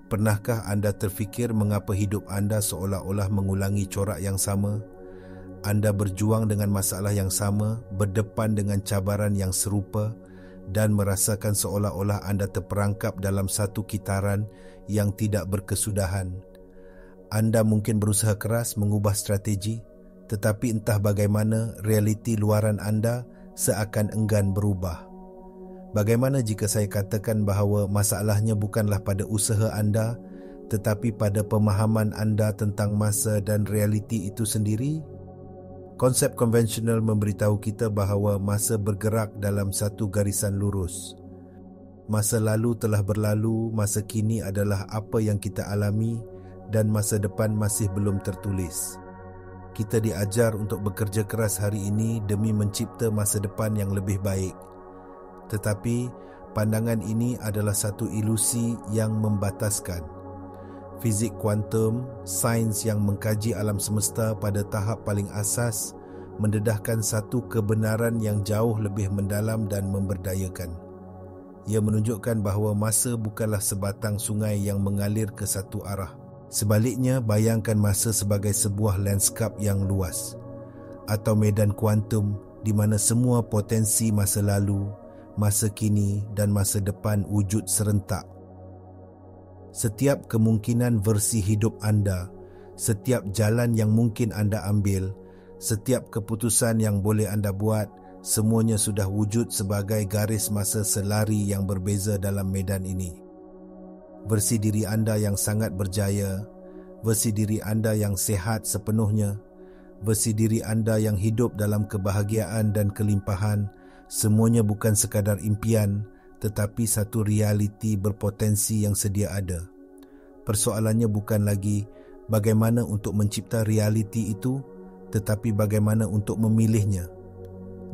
Pernahkah anda terfikir mengapa hidup anda seolah-olah mengulangi corak yang sama? Anda berjuang dengan masalah yang sama, berdepan dengan cabaran yang serupa dan merasakan seolah-olah anda terperangkap dalam satu kitaran yang tidak berkesudahan. Anda mungkin berusaha keras mengubah strategi, tetapi entah bagaimana realiti luaran anda seakan enggan berubah. Bagaimana jika saya katakan bahawa masalahnya bukanlah pada usaha anda, tetapi pada pemahaman anda tentang masa dan realiti itu sendiri? Konsep konvensional memberitahu kita bahawa masa bergerak dalam satu garisan lurus. Masa lalu telah berlalu, masa kini adalah apa yang kita alami dan masa depan masih belum tertulis. Kita diajar untuk bekerja keras hari ini demi mencipta masa depan yang lebih baik. Tetapi pandangan ini adalah satu ilusi yang membataskan. Fizik kuantum, sains yang mengkaji alam semesta pada tahap paling asas, mendedahkan satu kebenaran yang jauh lebih mendalam dan memberdayakan. Ia menunjukkan bahawa masa bukanlah sebatang sungai yang mengalir ke satu arah. Sebaliknya, bayangkan masa sebagai sebuah landskap yang luas, atau medan kuantum di mana semua potensi masa lalu, masa kini dan masa depan wujud serentak. Setiap kemungkinan versi hidup anda, setiap jalan yang mungkin anda ambil, setiap keputusan yang boleh anda buat, semuanya sudah wujud sebagai garis masa selari yang berbeza dalam medan ini. Versi diri anda yang sangat berjaya, versi diri anda yang sehat sepenuhnya, versi diri anda yang hidup dalam kebahagiaan dan kelimpahan, semuanya bukan sekadar impian, tetapi satu realiti berpotensi yang sedia ada. Persoalannya bukan lagi bagaimana untuk mencipta realiti itu, tetapi bagaimana untuk memilihnya.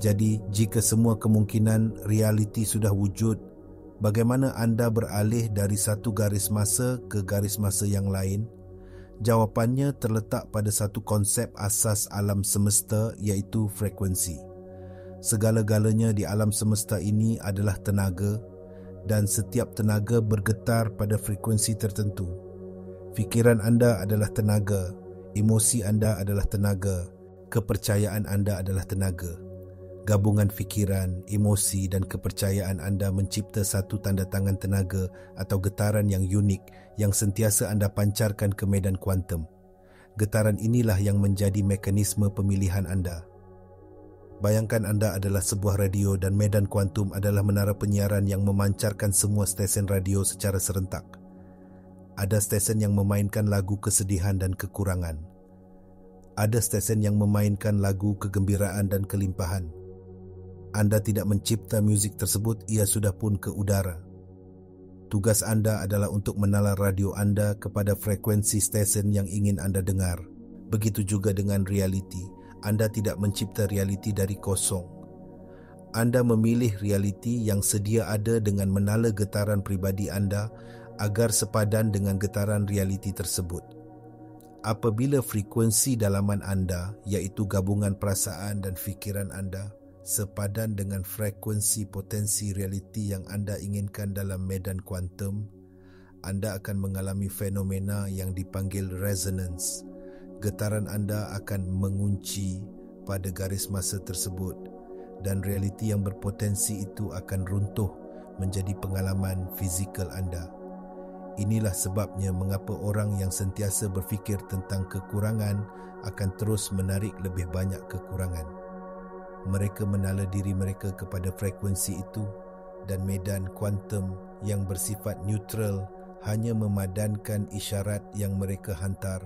Jadi, jika semua kemungkinan realiti sudah wujud, bagaimana anda beralih dari satu garis masa ke garis masa yang lain? Jawapannya terletak pada satu konsep asas alam semesta, iaitu frekuensi. Segala-galanya di alam semesta ini adalah tenaga, dan setiap tenaga bergetar pada frekuensi tertentu. Fikiran anda adalah tenaga, emosi anda adalah tenaga, kepercayaan anda adalah tenaga. Gabungan fikiran, emosi dan kepercayaan anda mencipta satu tanda tangan tenaga atau getaran yang unik yang sentiasa anda pancarkan ke medan kuantum. Getaran inilah yang menjadi mekanisme pemilihan anda. Bayangkan anda adalah sebuah radio dan medan kuantum adalah menara penyiaran yang memancarkan semua stesen radio secara serentak. Ada stesen yang memainkan lagu kesedihan dan kekurangan. Ada stesen yang memainkan lagu kegembiraan dan kelimpahan. Anda tidak mencipta muzik tersebut, ia sudah pun ke udara. Tugas anda adalah untuk menalar radio anda kepada frekuensi stesen yang ingin anda dengar. Begitu juga dengan realiti. Anda tidak mencipta realiti dari kosong. Anda memilih realiti yang sedia ada dengan menala getaran pribadi anda agar sepadan dengan getaran realiti tersebut. Apabila frekuensi dalaman anda, iaitu gabungan perasaan dan fikiran anda, sepadan dengan frekuensi potensi realiti yang anda inginkan dalam medan kuantum, anda akan mengalami fenomena yang dipanggil resonance. Getaran anda akan mengunci pada garis masa tersebut dan realiti yang berpotensi itu akan runtuh menjadi pengalaman fizikal anda. Inilah sebabnya mengapa orang yang sentiasa berfikir tentang kekurangan akan terus menarik lebih banyak kekurangan. Mereka menala diri mereka kepada frekuensi itu dan medan kuantum yang bersifat neutral hanya memadankan isyarat yang mereka hantar.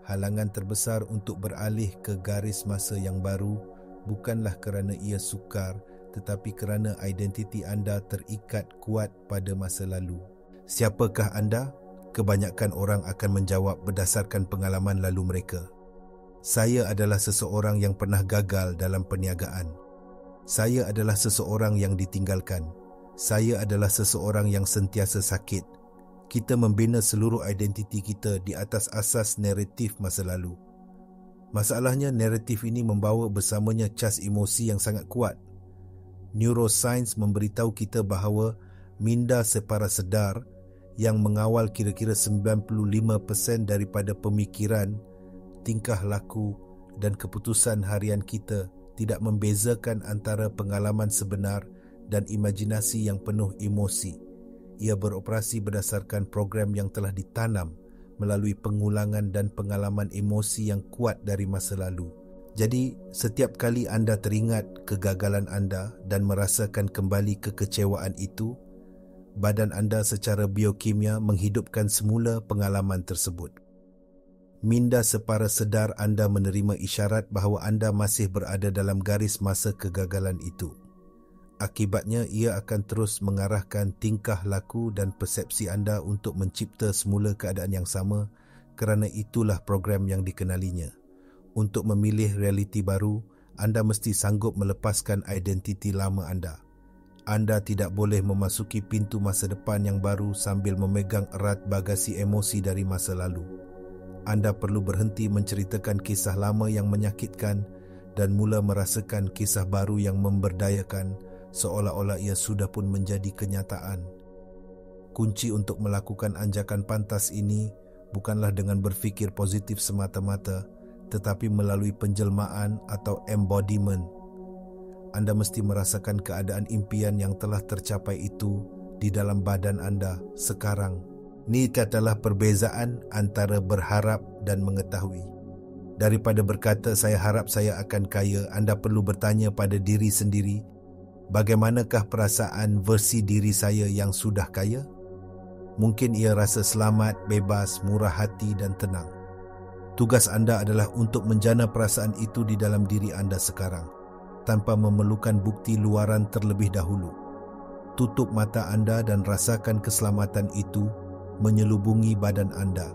Halangan terbesar untuk beralih ke garis masa yang baru bukanlah kerana ia sukar, tetapi kerana identiti anda terikat kuat pada masa lalu. Siapakah anda? Kebanyakan orang akan menjawab berdasarkan pengalaman lalu mereka. Saya adalah seseorang yang pernah gagal dalam perniagaan. Saya adalah seseorang yang ditinggalkan. Saya adalah seseorang yang sentiasa sakit. Kita membina seluruh identiti kita di atas asas naratif masa lalu. Masalahnya, naratif ini membawa bersamanya cas emosi yang sangat kuat. Neuroscience memberitahu kita bahawa minda separa sedar, yang mengawal kira-kira 95% daripada pemikiran, tingkah laku dan keputusan harian kita tidak membezakan antara pengalaman sebenar dan imajinasi yang penuh emosi. Ia beroperasi berdasarkan program yang telah ditanam melalui pengulangan dan pengalaman emosi yang kuat dari masa lalu. Jadi, setiap kali anda teringat kegagalan anda dan merasakan kembali kekecewaan itu, badan anda secara biokimia menghidupkan semula pengalaman tersebut. Minda separa sedar anda menerima isyarat bahawa anda masih berada dalam garis masa kegagalan itu. Akibatnya, ia akan terus mengarahkan tingkah laku dan persepsi anda untuk mencipta semula keadaan yang sama kerana itulah program yang dikenalinya. Untuk memilih realiti baru, anda mesti sanggup melepaskan identiti lama anda. Anda tidak boleh memasuki pintu masa depan yang baru sambil memegang erat bagasi emosi dari masa lalu. Anda perlu berhenti menceritakan kisah lama yang menyakitkan dan mula merasakan kisah baru yang memberdayakan, seolah-olah ia sudah pun menjadi kenyataan. Kunci untuk melakukan anjakan pantas ini bukanlah dengan berfikir positif semata-mata, tetapi melalui penjelmaan atau embodiment. Anda mesti merasakan keadaan impian yang telah tercapai itu di dalam badan anda sekarang. Ini adalah perbezaan antara berharap dan mengetahui. Daripada berkata, saya harap saya akan kaya, anda perlu bertanya pada diri sendiri, bagaimanakah perasaan versi diri saya yang sudah kaya? Mungkin ia rasa selamat, bebas, murah hati dan tenang. Tugas anda adalah untuk menjana perasaan itu di dalam diri anda sekarang, tanpa memerlukan bukti luaran terlebih dahulu. Tutup mata anda dan rasakan keselamatan itu menyelubungi badan anda.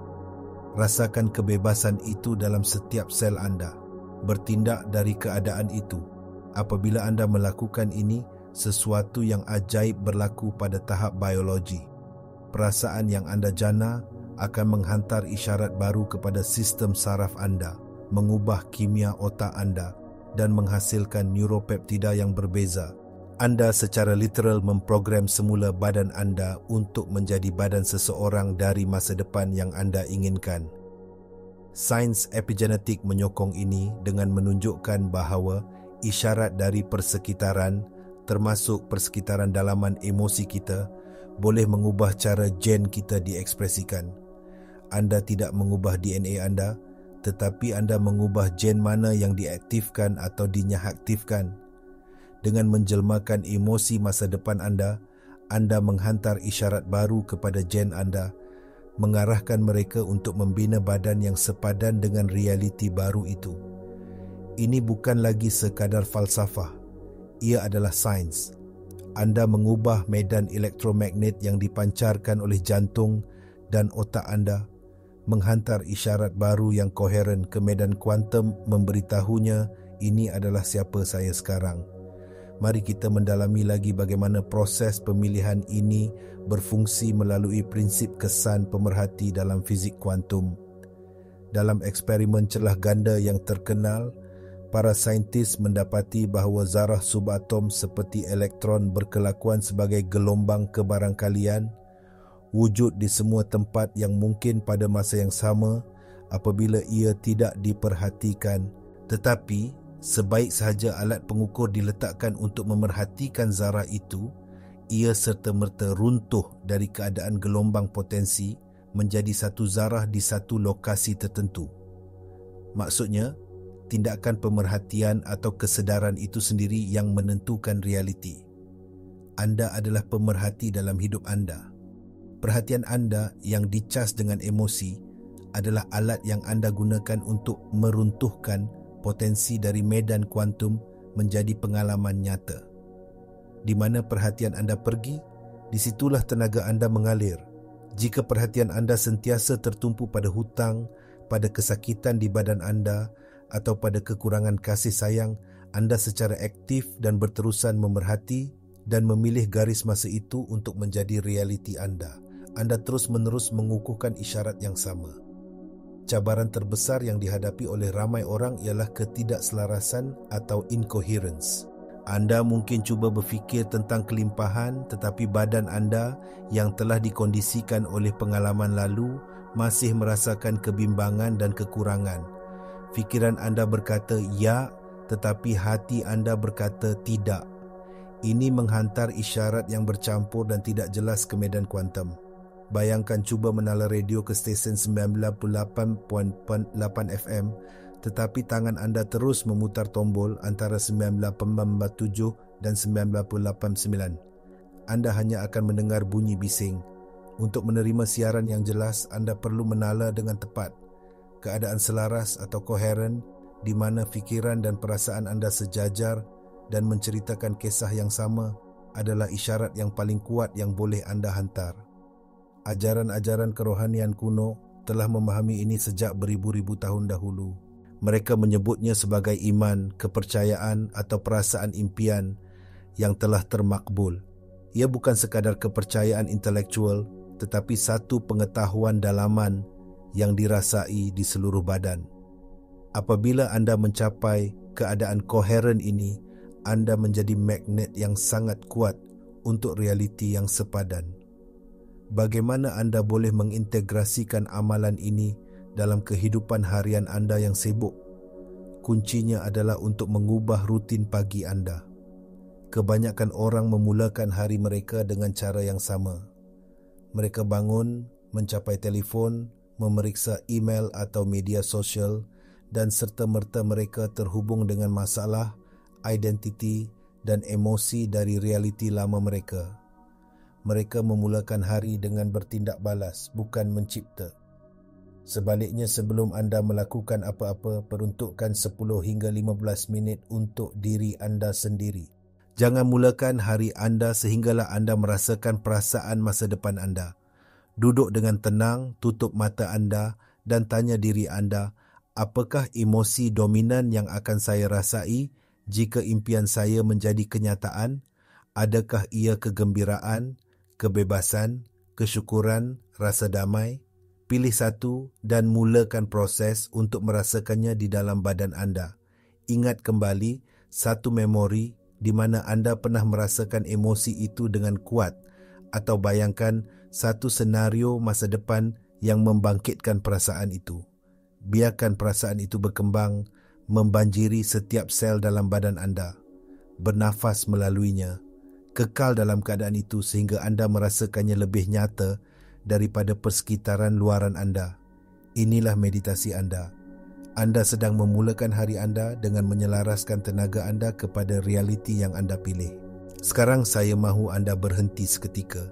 Rasakan kebebasan itu dalam setiap sel anda. Bertindak dari keadaan itu. Apabila anda melakukan ini, sesuatu yang ajaib berlaku pada tahap biologi. Perasaan yang anda jana akan menghantar isyarat baru kepada sistem saraf anda, mengubah kimia otak anda dan menghasilkan neuropeptida yang berbeza. Anda secara literal memprogram semula badan anda untuk menjadi badan seseorang dari masa depan yang anda inginkan. Sains epigenetik menyokong ini dengan menunjukkan bahawa isyarat dari persekitaran, termasuk persekitaran dalaman emosi kita, boleh mengubah cara gen kita diekspresikan. Anda tidak mengubah DNA anda, tetapi anda mengubah gen mana yang diaktifkan atau dinyahaktifkan. Dengan menjelmakan emosi masa depan anda menghantar isyarat baru kepada gen anda, mengarahkan mereka untuk membina badan yang sepadan dengan realiti baru itu. Ini bukan lagi sekadar falsafah, ia adalah sains. Anda mengubah medan elektromagnet yang dipancarkan oleh jantung dan otak anda, menghantar isyarat baru yang koheren ke medan kuantum, memberitahunya, ini adalah siapa saya sekarang. Mari kita mendalami lagi bagaimana proses pemilihan ini berfungsi melalui prinsip kesan pemerhati dalam fizik kuantum. Dalam eksperimen celah ganda yang terkenal, para saintis mendapati bahawa zarah subatom seperti elektron berkelakuan sebagai gelombang kebarangkalian, wujud di semua tempat yang mungkin pada masa yang sama apabila ia tidak diperhatikan. Tetapi, sebaik sahaja alat pengukur diletakkan untuk memerhatikan zarah itu, ia serta-merta runtuh dari keadaan gelombang potensi menjadi satu zarah di satu lokasi tertentu. Maksudnya, tindakan pemerhatian atau kesedaran itu sendiri yang menentukan realiti. Anda adalah pemerhati dalam hidup anda. Perhatian anda yang dicas dengan emosi adalah alat yang anda gunakan untuk meruntuhkan potensi dari medan kuantum menjadi pengalaman nyata. Di mana perhatian anda pergi, disitulah tenaga anda mengalir. Jika perhatian anda sentiasa tertumpu pada hutang, pada kesakitan di badan anda, atau pada kekurangan kasih sayang, anda secara aktif dan berterusan memerhati dan memilih garis masa itu untuk menjadi realiti anda. Anda terus-menerus mengukuhkan isyarat yang sama. Cabaran terbesar yang dihadapi oleh ramai orang ialah ketidakselarasan atau incoherence. Anda mungkin cuba berfikir tentang kelimpahan, tetapi badan anda yang telah dikondisikan oleh pengalaman lalu masih merasakan kebimbangan dan kekurangan. Fikiran anda berkata ya, tetapi hati anda berkata tidak. Ini menghantar isyarat yang bercampur dan tidak jelas ke medan kuantum. Bayangkan cuba menala radio ke stesen 98.8 FM, tetapi tangan anda terus memutar tombol antara 98.7 dan 98.9. Anda hanya akan mendengar bunyi bising. Untuk menerima siaran yang jelas, anda perlu menala dengan tepat. Keadaan selaras atau koheren di mana fikiran dan perasaan anda sejajar dan menceritakan kisah yang sama adalah isyarat yang paling kuat yang boleh anda hantar. Ajaran-ajaran kerohanian kuno telah memahami ini sejak beribu-ribu tahun dahulu. Mereka menyebutnya sebagai iman, kepercayaan atau perasaan impian yang telah termakbul. Ia bukan sekadar kepercayaan intelektual, tetapi satu pengetahuan dalaman yang dirasai di seluruh badan. Apabila anda mencapai keadaan koheren ini, anda menjadi magnet yang sangat kuat untuk realiti yang sepadan. Bagaimana anda boleh mengintegrasikan amalan ini dalam kehidupan harian anda yang sibuk? Kuncinya adalah untuk mengubah rutin pagi anda. Kebanyakan orang memulakan hari mereka dengan cara yang sama. Mereka bangun, mencapai telefon, memeriksa email atau media sosial dan serta-merta mereka terhubung dengan masalah, identiti dan emosi dari realiti lama mereka. Mereka memulakan hari dengan bertindak balas, bukan mencipta. Sebaliknya, sebelum anda melakukan apa-apa, peruntukkan 10 hingga 15 minit untuk diri anda sendiri. Jangan mulakan hari anda sehinggalah anda merasakan perasaan masa depan anda. Duduk dengan tenang, tutup mata anda dan tanya diri anda, apakah emosi dominan yang akan saya rasai jika impian saya menjadi kenyataan? Adakah ia kegembiraan, kebebasan, kesyukuran, rasa damai? Pilih satu dan mulakan proses untuk merasakannya di dalam badan anda. Ingat kembali satu memori di mana anda pernah merasakan emosi itu dengan kuat, atau bayangkan satu senario masa depan yang membangkitkan perasaan itu. Biarkan perasaan itu berkembang, membanjiri setiap sel dalam badan anda. Bernafas melaluinya. Kekal dalam keadaan itu sehingga anda merasakannya lebih nyata daripada persekitaran luaran anda. Inilah meditasi anda. Anda sedang memulakan hari anda dengan menyelaraskan tenaga anda kepada realiti yang anda pilih. Sekarang saya mahu anda berhenti seketika.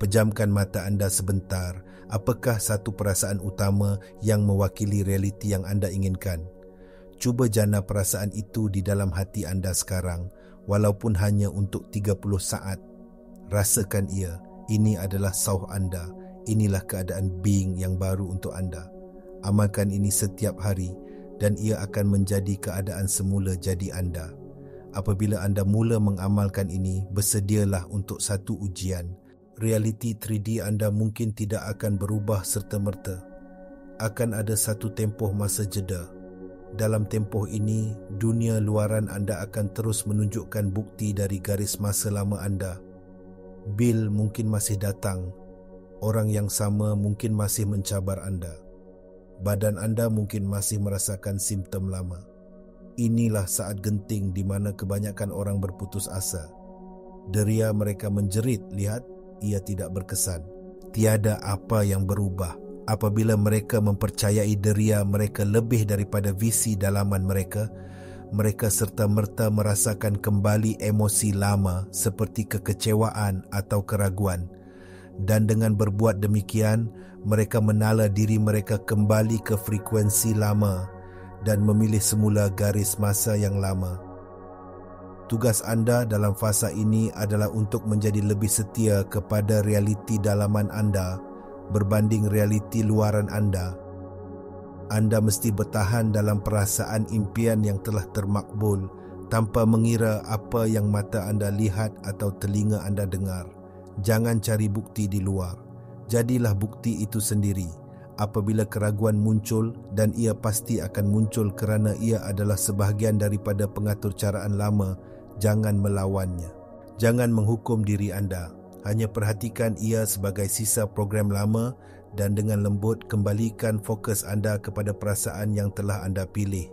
Pejamkan mata anda sebentar. Apakah satu perasaan utama yang mewakili realiti yang anda inginkan? Cuba jana perasaan itu di dalam hati anda sekarang, walaupun hanya untuk 30 saat. Rasakan ia. Ini adalah sauh anda. Inilah keadaan being yang baru untuk anda. Amalkan ini setiap hari dan ia akan menjadi keadaan semula jadi anda. Apabila anda mula mengamalkan ini, bersedialah untuk satu ujian. Realiti 3D anda mungkin tidak akan berubah serta-merta. Akan ada satu tempoh masa jeda. Dalam tempoh ini, dunia luaran anda akan terus menunjukkan bukti dari garis masa lama anda. Bil mungkin masih datang. Orang yang sama mungkin masih mencabar anda. Badan anda mungkin masih merasakan simptom lama. Inilah saat genting di mana kebanyakan orang berputus asa. Deria mereka menjerit, lihat, ia tidak berkesan. Tiada apa yang berubah. Apabila mereka mempercayai deria mereka lebih daripada visi dalaman mereka, mereka serta-merta merasakan kembali emosi lama seperti kekecewaan atau keraguan. Dan dengan berbuat demikian, mereka menala diri mereka kembali ke frekuensi lama dan memilih semula garis masa yang lama. Tugas anda dalam fasa ini adalah untuk menjadi lebih setia kepada realiti dalaman anda berbanding realiti luaran anda. Anda mesti bertahan dalam perasaan impian yang telah termakbul tanpa mengira apa yang mata anda lihat atau telinga anda dengar. Jangan cari bukti di luar. Jadilah bukti itu sendiri. Apabila keraguan muncul, dan ia pasti akan muncul kerana ia adalah sebahagian daripada pengaturcaraan lama, jangan melawannya. Jangan menghukum diri anda. Hanya perhatikan ia sebagai sisa program lama dan dengan lembut kembalikan fokus anda kepada perasaan yang telah anda pilih.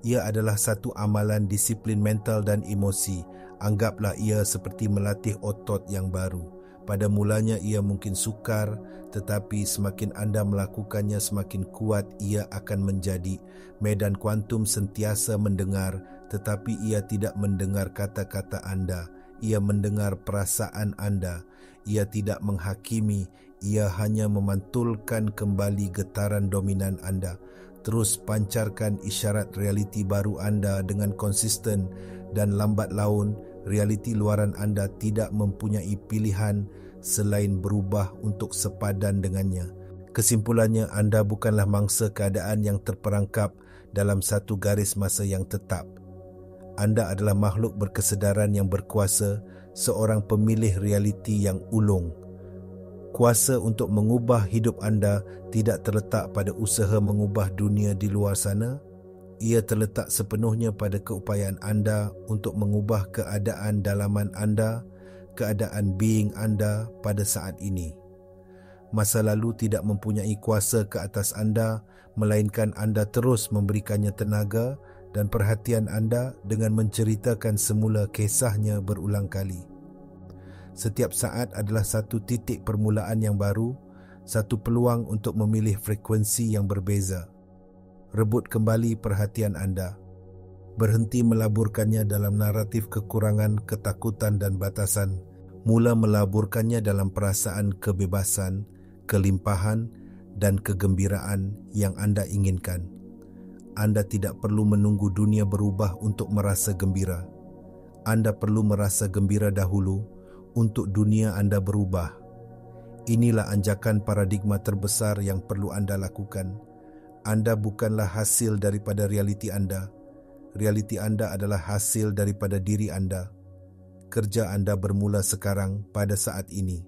Ia adalah satu amalan disiplin mental dan emosi. Anggaplah ia seperti melatih otot yang baru. Pada mulanya ia mungkin sukar, tetapi semakin anda melakukannya semakin kuat ia akan menjadi. Medan kuantum sentiasa mendengar, tetapi ia tidak mendengar kata-kata anda. Ia mendengar perasaan anda. Ia tidak menghakimi, ia hanya memantulkan kembali getaran dominan anda. Terus pancarkan isyarat realiti baru anda dengan konsisten dan lambat laun, realiti luaran anda tidak mempunyai pilihan selain berubah untuk sepadan dengannya. Kesimpulannya, anda bukanlah mangsa keadaan yang terperangkap dalam satu garis masa yang tetap. Anda adalah makhluk berkesedaran yang berkuasa, seorang pemilih realiti yang ulung. Kuasa untuk mengubah hidup anda tidak terletak pada usaha mengubah dunia di luar sana. Ia terletak sepenuhnya pada keupayaan anda untuk mengubah keadaan dalaman anda, keadaan being anda pada saat ini. Masa lalu tidak mempunyai kuasa ke atas anda, melainkan anda terus memberikannya tenaga dan perhatian anda dengan menceritakan semula kisahnya berulang kali. Setiap saat adalah satu titik permulaan yang baru, satu peluang untuk memilih frekuensi yang berbeza. Rebut kembali perhatian anda. Berhenti melaburkannya dalam naratif kekurangan, ketakutan dan batasan. Mula melaburkannya dalam perasaan kebebasan, kelimpahan dan kegembiraan yang anda inginkan. Anda tidak perlu menunggu dunia berubah untuk merasa gembira. Anda perlu merasa gembira dahulu untuk dunia anda berubah. Inilah anjakan paradigma terbesar yang perlu anda lakukan. Anda bukanlah hasil daripada realiti anda. Realiti anda adalah hasil daripada diri anda. Kerja anda bermula sekarang pada saat ini.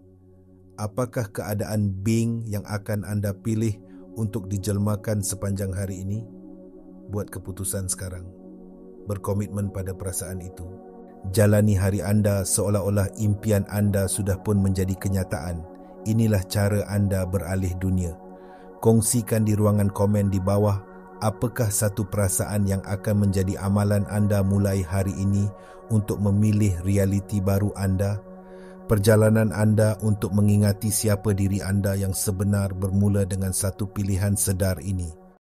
Apakah keadaan being yang akan anda pilih untuk dijelmakan sepanjang hari ini? Buat keputusan sekarang. Berkomitmen pada perasaan itu. Jalani hari anda seolah-olah impian anda sudah pun menjadi kenyataan. Inilah cara anda beralih dunia. Kongsikan di ruangan komen di bawah apakah satu perasaan yang akan menjadi amalan anda mulai hari ini untuk memilih realiti baru anda. Perjalanan anda untuk mengingati siapa diri anda yang sebenar bermula dengan satu pilihan sedar ini.